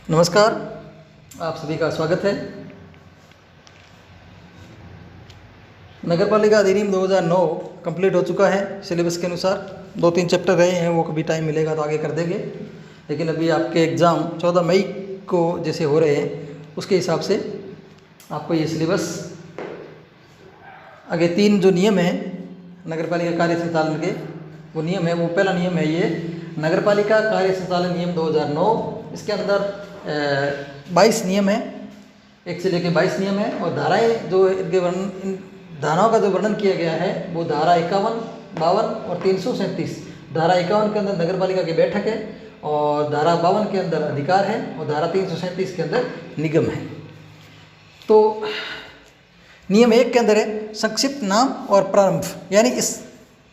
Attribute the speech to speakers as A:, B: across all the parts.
A: नमस्कार, आप सभी का स्वागत है। नगरपालिका अधिनियम 2009 कंप्लीट हो चुका है। सिलेबस के अनुसार 2-3 चैप्टर रहे हैं, वो कभी टाइम मिलेगा तो आगे कर देंगे। लेकिन अभी आपके एग्ज़ाम 14 मई को जैसे हो रहे हैं उसके हिसाब से आपको ये सिलेबस आगे 3 जो नियम हैं नगरपालिका कार्य संचालन के, वो नियम है। वो पहला नियम है ये नगरपालिका कार्य संचालन नियम 2009। इसके अंदर 22 नियम है, 1 से लेकर 22 नियम है। और धाराएं जो इनके वर्णन, इन धाराओं का जो वर्णन किया गया है वो धारा 51, 52 और 337। धारा 51 के अंदर नगरपालिका की बैठक है, और धारा 52 के अंदर अधिकार है, और धारा 337 के अंदर निगम है। तो नियम 1 के अंदर है संक्षिप्त नाम और प्रारंभ, यानी इस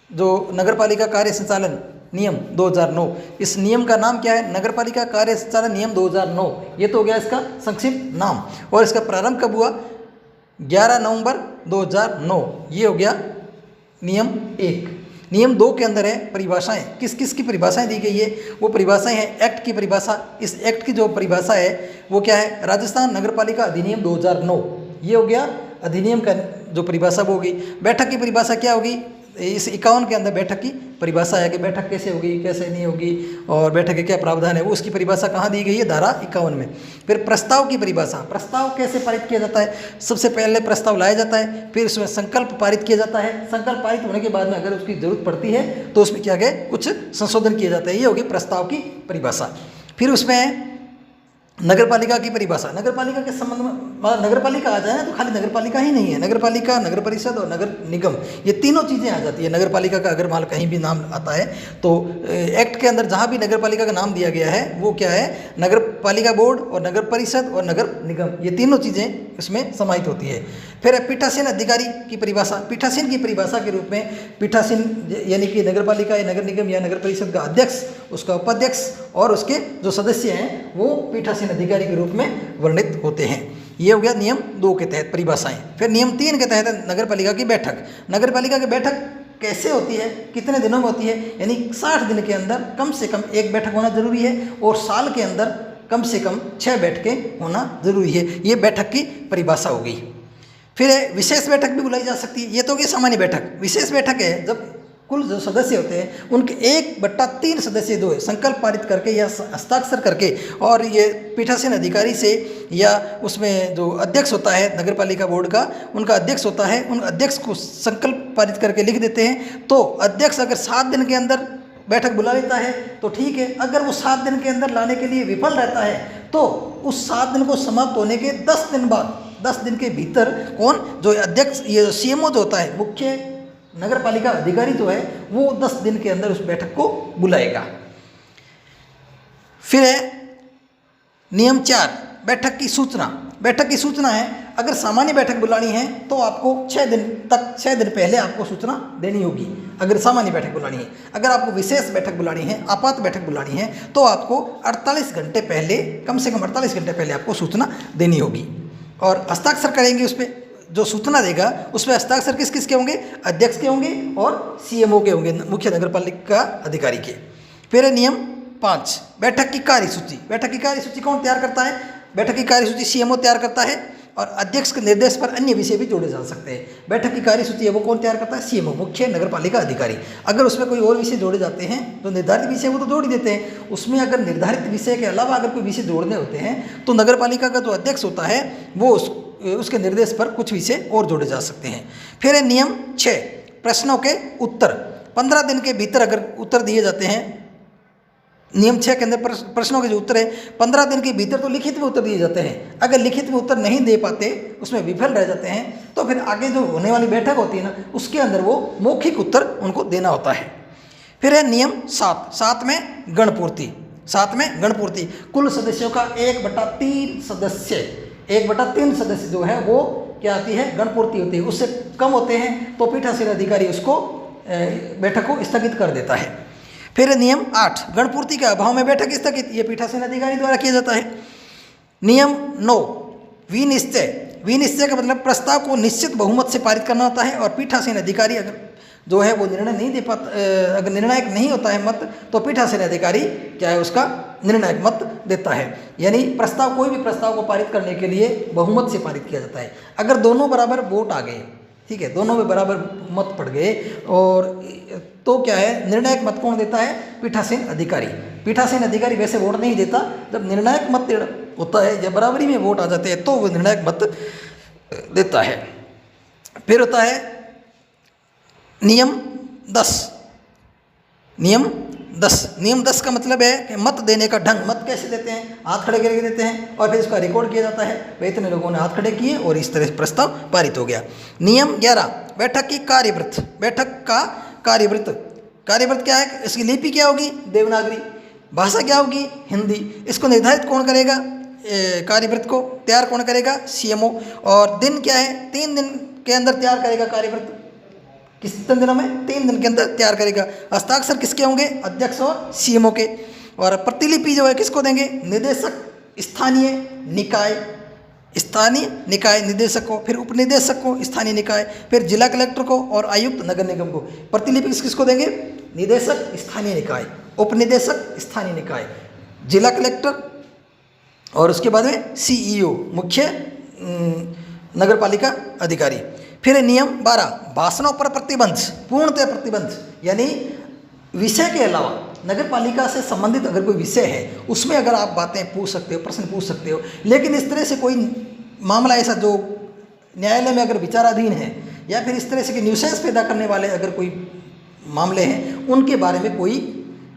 A: जो नगरपालिका कार्य संचालन नियम 2009, इस नियम का नाम क्या है? नगरपालिका कार्य संचालन नियम 2009। ये तो हो गया इसका संक्षिप्त नाम। और इसका प्रारंभ कब हुआ? 11 नवंबर 2009। ये हो गया नियम 1। नियम 2 के अंदर है परिभाषाएं। किस किस की परिभाषाएं दी गई है? वो परिभाषाएं हैं एक्ट की परिभाषा। इस एक्ट की जो परिभाषा है वो क्या है? राजस्थान नगरपालिका अधिनियम 2009। ये हो गया अधिनियम का जो परिभाषा वो होगी। बैठक की परिभाषा क्या होगी? इस 51 के अंदर बैठक की परिभाषा है कि बैठक कैसे होगी, कैसे नहीं होगी, और बैठक के क्या प्रावधान है, वो उसकी परिभाषा कहाँ दी गई है? धारा 51 में। फिर प्रस्ताव की परिभाषा। प्रस्ताव कैसे पारित किया जाता है? सबसे पहले प्रस्ताव लाया जाता है, फिर उसमें संकल्प पारित किया जाता है। संकल्प पारित होने के बाद में अगर उसकी जरूरत पड़ती है तो उसमें क्या गए कुछ संशोधन किए जाते हैं। ये होगी प्रस्ताव की परिभाषा। फिर उसमें नगरपालिका की परिभाषा। नगरपालिका के संबंध में नगरपालिका आ जाए ना तो खाली नगरपालिका ही नहीं है, नगरपालिका, नगर परिषद और नगर निगम, ये तीनों चीज़ें आ जाती है। नगरपालिका का अगर मान कहीं भी नाम आता है तो एक्ट के अंदर जहाँ भी नगरपालिका का नाम दिया गया है वो क्या है? नगरपालिका बोर्ड और नगर परिषद और नगर निगम, ये तीनों चीज़ें इसमें समाहित होती है। फिर पीठासीन अधिकारी की परिभाषा। पीठासीन की परिभाषा के रूप में पीठासीन यानी कि नगरपालिका या नगर निगम या नगर परिषद का अध्यक्ष, उसका उपाध्यक्ष और उसके जो सदस्य हैं वो पीठासीन अधिकारी के रूप में वर्णित होते हैं। ये हो गया नियम 2 के तहत परिभाषाएं। फिर नियम 3 के तहत नगरपालिका की बैठक। नगरपालिका की बैठक कैसे होती है, कितने दिनों में होती है? यानी 60 दिन के अंदर कम से कम 1 बैठक होना जरूरी है, और साल के अंदर कम से कम 6 बैठकें होना जरूरी है। ये बैठक की परिभाषा हो गई। फिर विशेष बैठक भी बुलाई जा सकती है। ये तो होगी सामान्य बैठक। विशेष बैठक है जब कुल जो सदस्य होते हैं उनके 1/3 सदस्य जो है संकल्प पारित करके या हस्ताक्षर करके, और ये पीठासीन अधिकारी से या उसमें जो अध्यक्ष होता है नगरपालिका बोर्ड का, उनका अध्यक्ष होता है, उन अध्यक्ष को संकल्प पारित करके लिख देते हैं। तो अध्यक्ष अगर 7 दिन के अंदर बैठक बुला लेता है तो ठीक है। अगर वो 7 दिन के अंदर लाने के लिए विफल रहता है तो उस 7 दिन को समाप्त होने के 10 दिन बाद, 10 दिन के भीतर कौन जो अध्यक्ष, ये सीएमओ जो होता है, मुख्य नगरपालिका अधिकारी जो है, वो 10 दिन के अंदर उस बैठक को बुलाएगा। फिर है नियम 4 बैठक की सूचना। बैठक की सूचना है अगर सामान्य बैठक बुलानी है तो आपको 6 दिन पहले आपको सूचना देनी होगी, अगर सामान्य बैठक बुलानी है। अगर आपको विशेष बैठक बुलानी है, आपात बैठक बुलानी है, तो आपको 48 घंटे पहले, कम से कम 48 घंटे पहले आपको सूचना देनी होगी। और हस्ताक्षर करेंगे उस पर, जो सूचना देगा उसमें हस्ताक्षर किस किस के होंगे? अध्यक्ष के होंगे और सीएमओ के होंगे, मुख्य नगरपालिका अधिकारी के। फिर नियम 5 बैठक की कार्यसूची। बैठक की कार्यसूची कौन तैयार करता है? बैठक की कार्यसूची सीएमओ तैयार करता है, और अध्यक्ष के निर्देश पर अन्य विषय भी जोड़े जा सकते हैं। बैठक की कार्यसूची है वो कौन तैयार करता है? सीएमओ, मुख्य नगरपालिका अधिकारी। अगर उसमें कोई और विषय जोड़े जाते हैं तो निर्धारित विषय वो तो जोड़ ही देते हैं, उसमें अगर निर्धारित विषय के अलावा अगर कोई विषय जोड़ने होते हैं तो नगरपालिका का जो अध्यक्ष होता है वो उसके निर्देश पर कुछ विषय और जोड़े जा सकते हैं। फिर है नियम 6 प्रश्नों के उत्तर। 15 दिन के भीतर अगर उत्तर दिए जाते हैं, नियम 6 के अंदर प्रश्नों के जो उत्तर है 15 दिन के भीतर तो लिखित में उत्तर दिए जाते हैं। अगर लिखित में उत्तर नहीं दे पाते, उसमें विफल रह जाते हैं, तो फिर आगे जो होने वाली बैठक होती है ना, उसके अंदर वो मौखिक उत्तर उनको देना होता है। फिर है नियम 7 में गणपूर्ति। 7 में गणपूर्ति कुल सदस्यों का 1/3 सदस्य जो है वो क्या आती है? गणपूर्ति होती है। उससे कम होते हैं तो पीठासीन अधिकारी उसको बैठक को स्थगित कर देता है। फिर नियम 8 गणपूर्ति के अभाव में बैठक स्थगित, ये पीठासीन अधिकारी द्वारा किया जाता है। नियम 9 विनिश्चय। विनिश्चय का मतलब प्रस्ताव को निश्चित बहुमत से पारित करना होता है, और पीठासीन अधिकारी अगर जो है वो निर्णय नहीं दे पाता, अगर निर्णायक नहीं होता है मत, तो पीठासीन अधिकारी क्या है उसका निर्णायक मत देता है। यानी प्रस्ताव, कोई भी प्रस्ताव को पारित करने के लिए बहुमत से पारित किया जाता है। अगर दोनों बराबर वोट आ गए, ठीक है, दोनों में बराबर मत पड़ गए, और तो क्या है निर्णायक मत कौन देता है? पीठासीन अधिकारी। पीठासीन अधिकारी वैसे वोट नहीं देता, जब निर्णायक मत होता है या बराबरी में वोट आ जाते हैं तो वो निर्णायक मत देता है। फिर होता है नियम 10। नियम 10 का मतलब है कि मत देने का ढंग। मत कैसे देते हैं? हाथ खड़े करके देते हैं और फिर इसका रिकॉर्ड किया जाता है, भाई इतने लोगों ने हाथ खड़े किए और इस तरह से प्रस्ताव पारित हो गया। नियम 11, बैठक की कार्यवृत्त। बैठक का कार्यवृत्त। कार्यवृत्त क्या है? इसकी लिपि क्या होगी? देवनागरी। भाषा क्या होगी? हिंदी। इसको निर्धारित कौन करेगा? कार्यवृत्त को तैयार कौन करेगा? सीएमओ। और दिन क्या है? 3 दिन के अंदर तैयार करेगा कार्यवृत्त। कितने दिनों में? 3 दिन के अंदर तैयार करेगा। हस्ताक्षर किसके होंगे? अध्यक्ष और सीएमओ के। और प्रतिलिपि जो है किसको देंगे? निदेशक, स्थानीय निकाय, स्थानीय निकाय निदेशक को, फिर उपनिदेशक को, स्थानीय निकाय, फिर जिला कलेक्टर को और आयुक्त नगर निगम को। प्रतिलिपि किसको देंगे? निदेशक, स्थानीय निकाय, उपनिदेशक, स्थानीय निकाय, जिला कलेक्टर और उसके बाद में सीईओ, मुख्य नगरपालिका अधिकारी। फिर नियम 12, भाषणों पर प्रतिबंध, पूर्णतः प्रतिबंध। यानी विषय के अलावा नगरपालिका से संबंधित अगर कोई विषय है उसमें अगर आप बातें पूछ सकते हो, प्रश्न पूछ सकते हो, लेकिन इस तरह से कोई मामला ऐसा जो न्यायालय में अगर विचाराधीन है या फिर इस तरह से कि न्यूसेंस पैदा करने वाले अगर कोई मामले हैं, उनके बारे में कोई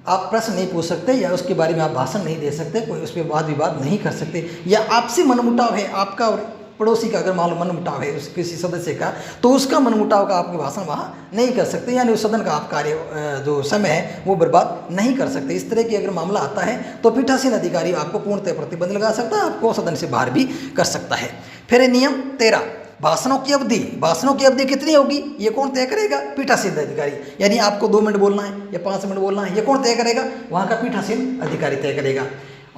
A: आप प्रश्न नहीं पूछ सकते या उसके बारे में आप भाषण नहीं दे सकते, कोई उस पर वाद विवाद नहीं कर सकते। या आपसी मनमुटाव है आपका और पड़ोसी का, अगर मान लो मनमुटाव है उस किसी सदस्य का, तो उसका मनमुटाव का आपके भाषण वहाँ नहीं कर सकते, यानी उस सदन का आप कार्य जो समय है वो बर्बाद नहीं कर सकते। इस तरह की अगर मामला आता है तो पीठासीन अधिकारी आपको पूर्णतः प्रतिबंध लगा सकता है, आपको सदन से बाहर भी कर सकता है। फिर नियम 13, भाषणों की अवधि। भाषणों की अवधि कितनी होगी ये कौन तय करेगा? पीठासीन अधिकारी। यानी आपको 2 मिनट बोलना है या 5 मिनट बोलना है, ये कौन तय करेगा? वहाँ का पीठासीन अधिकारी तय करेगा।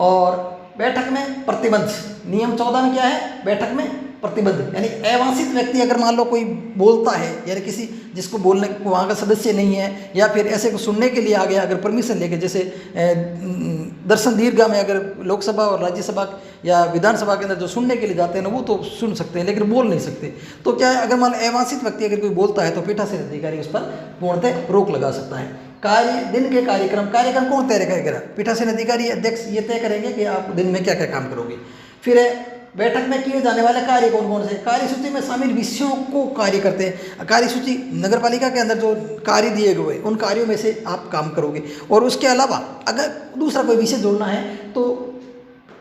A: और बैठक में प्रतिबंध, नियम 14 में क्या है? बैठक में प्रतिबंध, यानी अवांछित व्यक्ति अगर मान लो कोई बोलता है, यानी किसी जिसको बोलने को वहाँ का सदस्य नहीं है या फिर ऐसे को सुनने के लिए आ गया, अगर परमिशन लेके, जैसे दर्शन दीर्घा में अगर लोकसभा और राज्यसभा या विधानसभा के अंदर जो सुनने के लिए जाते हैं ना, वो तो सुन सकते हैं लेकिन बोल नहीं सकते। तो क्या है, अगर मान लो अवांछित व्यक्ति अगर कोई बोलता है तो पीठासीन अधिकारी उस पर पूर्णतः रोक लगा सकता है। दिन के कार्यक्रम कौन तय करेगा? पीठासीन अधिकारी, अध्यक्ष ये तय करेंगे कि आप दिन में क्या क्या काम करोगे। फिर बैठक में किए जाने वाले कार्य कौन कौन से? कार्यसूची में शामिल विषयों को कार्य करते हैं। कार्यसूची नगरपालिका के अंदर जो कार्य दिए गए उन कार्यों में से आप काम करोगे। और उसके अलावा अगर दूसरा कोई विषय जोड़ना है तो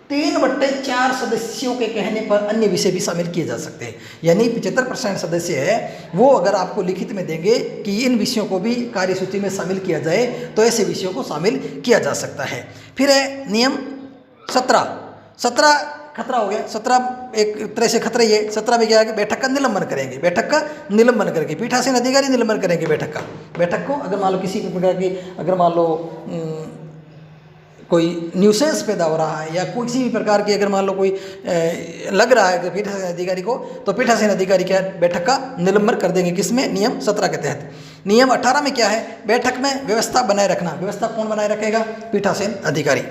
A: 3/4 सदस्यों के कहने पर अन्य विषय भी शामिल किए जा सकते हैं। यानी 75% सदस्य है वो अगर आपको लिखित में देंगे कि इन विषयों को भी कार्यसूची में शामिल किया जाए तो ऐसे विषयों को शामिल किया जा सकता है। फिर है नियम 17 खतरा हो गया। 17 एक तरह से खतरा ही है। 17 में क्या है कि बैठक का निलंबन करेंगे। बैठक का निलंबन करेंगे, पीठासीन अधिकारी निलंबन करेंगे बैठक को। अगर मान लो किसी भी प्रकार की अगर मान लो कोई न्यूसेंस पैदा हो रहा है या किसी भी प्रकार की अगर मान लो कोई लग रहा है कि पीठासीन अधिकारी को, तो पीठासीन अधिकारी क्या बैठक का निलंबन कर देंगे। किसमें? नियम 17 के तहत। नियम 18 में क्या है? बैठक में व्यवस्था बनाए रखना। व्यवस्था कौन बनाए रखेगा? पीठासीन अधिकारी।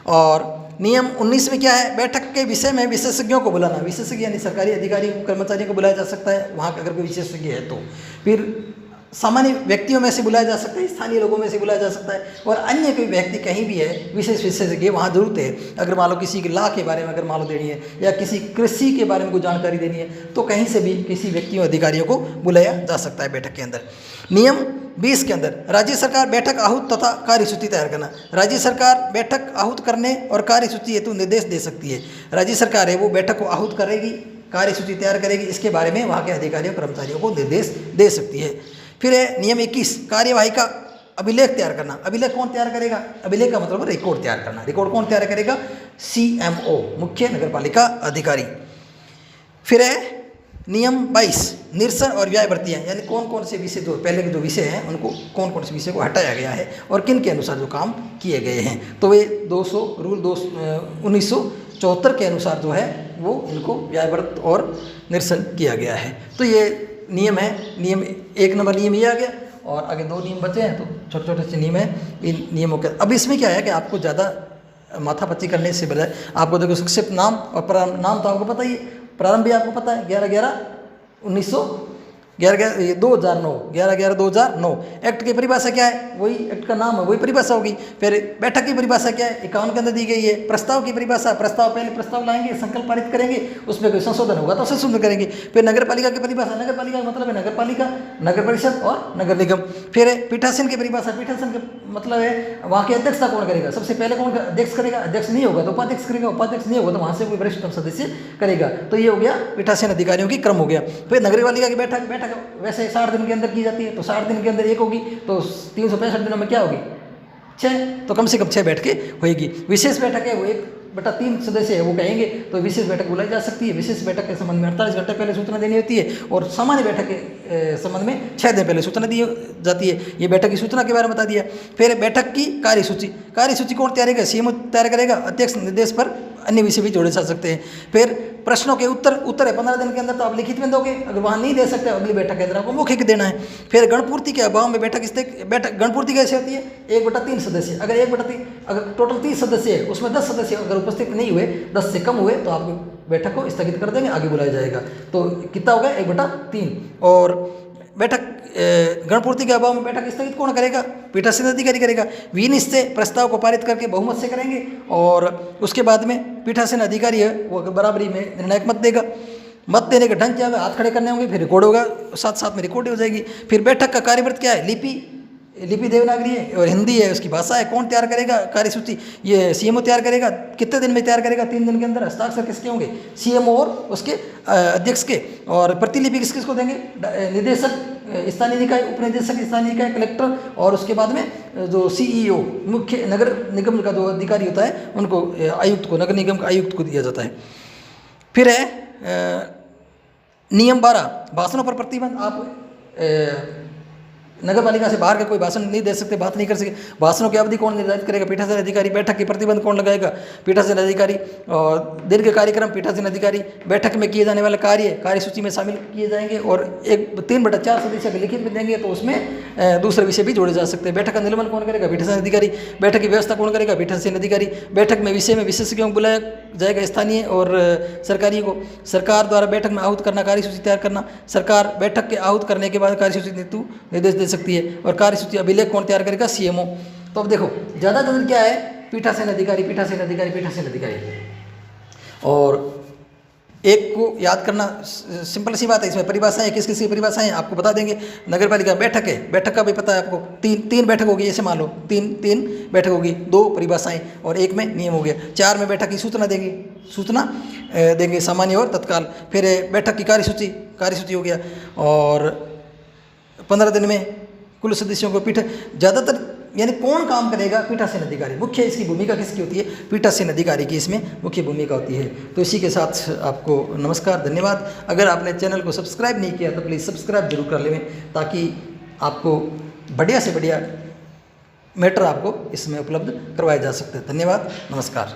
A: और नियम 19 में क्या है? बैठक के विषय में विशेषज्ञों को बुलाना। विशेषज्ञ यानी सरकारी अधिकारी कर्मचारियों को बुलाया जा सकता है वहाँ का अगर कोई विशेषज्ञ है तो। फिर सामान्य व्यक्तियों में से बुलाया जा सकता है, स्थानीय लोगों में से बुलाया जा सकता है, और अन्य कोई व्यक्ति कहीं भी है विशेष विशेषज्ञ वहाँ जरूरत है। अगर मान लो किसी की लॉ के बारे में अगर मान लो देनी है या किसी कृषि के बारे में कोई जानकारी देनी है तो कहीं से भी किसी व्यक्तियों अधिकारियों को बुलाया जा सकता है बैठक के अंदर। नियम 20 के अंदर राज्य सरकार बैठक आहूत तथा कार्यसूची तैयार करना। राज्य सरकार बैठक आहूत करने और कार्यसूची हेतु निर्देश दे सकती है। राज्य सरकार है वो बैठक को आहूत करेगी, कार्यसूची तैयार करेगी, इसके बारे में वहाँ के अधिकारियों कर्मचारियों को निर्देश दे सकती है। फिर है नियम 21 कार्यवाही का अभिलेख तैयार करना। अभिलेख कौन तैयार करेगा? अभिलेख का मतलब रिकॉर्ड तैयार करना। रिकॉर्ड कौन तैयार करेगा? सीएमओ, मुख्य नगरपालिका अधिकारी। फिर है नियम 22 निरसन और व्यय भर्तियाँ, यानी कौन कौन से विषय जो पहले के जो विषय हैं उनको कौन कौन से विषय को हटाया गया है और किन के अनुसार जो काम किए गए हैं। तो वे 200 रूल 1974 के अनुसार जो है वो इनको व्ययवर्त और निरसन किया गया है। तो ये नियम है। नियम 1 नंबर नियम ये आ गया। और आगे 2 नियम बचे हैं, तो छोटे छोटे से नियम हैं। इन नियमों के अब इसमें क्या है कि आपको ज़्यादा माथापच्ची करने से बजाय आपको देखो संक्षिप्त नाम और प्रारंभ नाम तो आपको पता ही है, प्रारंभ भी आपको पता है 11/11/2009 एक्ट की परिभाषा क्या है, वही एक्ट का नाम है, वही परिभाषा होगी। फिर बैठक की परिभाषा क्या है, 51 के अंदर दी गई है। प्रस्ताव की परिभाषा, प्रस्ताव पहले प्रस्ताव लाएंगे, संकल्प पारित करेंगे, उसमें कोई संशोधन होगा तो संशोधन करेंगे। फिर नगर पालिका की परिभाषा, नगर पालिका का मतलब है नगर पालिका, नगर परिषद और नगर निगम। फिर पीठासीन की परिभाषा, पीठासीन का मतलब है वहाँ की अध्यक्षता कौन करेगा, सबसे पहले कौन अध्यक्ष करेगा, अध्यक्ष नहीं होगा तो उपाध्यक्ष करेगा, उपाध्यक्ष नहीं होगा तो वहाँ से कोई वरिष्ठतम सदस्य करेगा। तो ये हो गया पीठासीन अधिकारियों की क्रम हो गया। फिर नगर पालिका की बैठक वैसे 60 दिन के अंदर की जाती है, तो 60 दिन के अंदर एक होगी, तो 365 दिनों में क्या होगी 6, तो कम से कम 6 बैठकें होगी। विशेष बैठक है वो 1/3 सदस्य है वो कहेंगे, तो विशेष बैठक बुलाई जा सकती है। विशेष बैठक के संबंध में 48 घंटे पहले सूचना देनी होती है, और सामान्य बैठक के संबंध में 6 दिन पहले सूचना दी जाती है। ये बैठक की सूचना के बारे में बता दिया। फिर बैठक की कार्यसूची, कार्यसूची कौन तैयार करेगा, सीएम तैयार करेगा, अध्यक्ष निर्देश पर अन्य विषय भी जोड़े जा सकते हैं। फिर प्रश्नों के उत्तर है 15 दिन के अंदर, तो आप लिखित में दोगे, अगर वहाँ नहीं दे सकते अगली बैठक के अंदर आपको मौखिक देना है। फिर गणपूर्ति के अभाव में बैठक गणपूर्ति कैसे होती है, 1/3 सदस्य, अगर 1/3 अगर टोटल 30 सदस्य है उसमें 10 सदस्य अगर उपस्थित नहीं हुए, 10 से कम हुए, तो आपको बैठक को स्थगित कर देंगे, आगे बुलाया जाएगा। तो कितना होगा 1/3। और बैठक गणपूर्ति के अभाव में बैठक स्थगित कौन करेगा, पीठासीन अधिकारी करेगा। विनिश्चय प्रस्ताव को पारित करके बहुमत से करेंगे, और उसके बाद में पीठासीन अधिकारी है वो बराबरी में निर्णायक मत देगा। मत देने का ढंग क्या है, हाथ खड़े करने होंगे, फिर रिकॉर्ड होगा, साथ साथ में रिकॉर्ड हो जाएगी। फिर बैठक का कार्यव्रत क्या है, लिपि देवनागरी है और हिंदी है, उसकी भाषा है। कौन तैयार करेगा कार्यसूची, ये सीएमओ तैयार करेगा। कितने दिन में तैयार करेगा, 3 दिन के अंदर। हस्ताक्षर किसके होंगे, सीएमओ और उसके अध्यक्ष के। और प्रतिलिपि किसको देंगे, निदेशक स्थानीय निकाय, उपनिदेशक स्थानीय निकाय, कलेक्टर, और उसके बाद में जो सीईओ मुख्य नगर निगम का जो अधिकारी होता है उनको, आयुक्त को, नगर निगम का आयुक्त को दिया जाता है। फिर है नियम 12 भाषणों पर प्रतिबंध। आप नगर पालिका से बाहर का कोई भाषण नहीं दे सकते, बात नहीं कर सके। भाषणों की अवधि कौन निर्धारित करेगा, पीठासीन अधिकारी। बैठक के प्रतिबंध कौन लगाएगा, पीठासीन अधिकारी। और दीर्घ कार्यक्रम पीठासीन अधिकारी। बैठक में किए जाने वाले कार्यसूची में शामिल किए जाएंगे, और 3/4 सदस्य लिखित में देंगे, तो उसमें दूसरे विषय भी जोड़े जा सकते हैं। बैठक का निलंबन कौन करेगा, पीठासीन अधिकारी। बैठक की व्यवस्था कौन करेगा, पीठासीन अधिकारी। बैठक में विशेषज्ञों को बुलाया जाएगा, स्थानीय और सरकारी को। सरकार द्वारा बैठक में आहूत करना, कार्यसूची तैयार करना। सरकार बैठक के आहूत करने के बाद कार्यसूची निर्देश दे सकती है। और कार्यसूची अभिलेख कौन तैयार करेगा, सीएमओ। तो अब देखो ज़्यादातर क्या है, पीठासीन अधिकारी, पीठासीन अधिकारी, पीठासीन अधिकारी। और एक को याद करना सिंपल सी बात है, इसमें परिभाषाएं किस किस की परिभाषाएं आपको बता देंगे। नगर पालिका बैठक है, बैठक का भी पता है आपको, तीन बैठक होगी, ऐसे मान लो तीन बैठक होगी, 2 परिभाषाएं और 1 में नियम हो गया। 4 में बैठक की सूचना देंगे सामान्य और तत्काल। फिर बैठक की कार्यसूची हो गया। और 15 दिन में कुल सदस्यों को ज़्यादातर यानी कौन काम करेगा, पीठासीन अधिकारी। मुख्य इसकी भूमिका किसकी होती है, पीठासीन अधिकारी की इसमें मुख्य भूमिका होती है। तो इसी के साथ आपको नमस्कार, धन्यवाद। अगर आपने चैनल को सब्सक्राइब नहीं किया तो प्लीज़ सब्सक्राइब जरूर कर लें, ताकि आपको बढ़िया से बढ़िया मैटर आपको इसमें उपलब्ध करवाए जा सकते हैं। धन्यवाद, नमस्कार।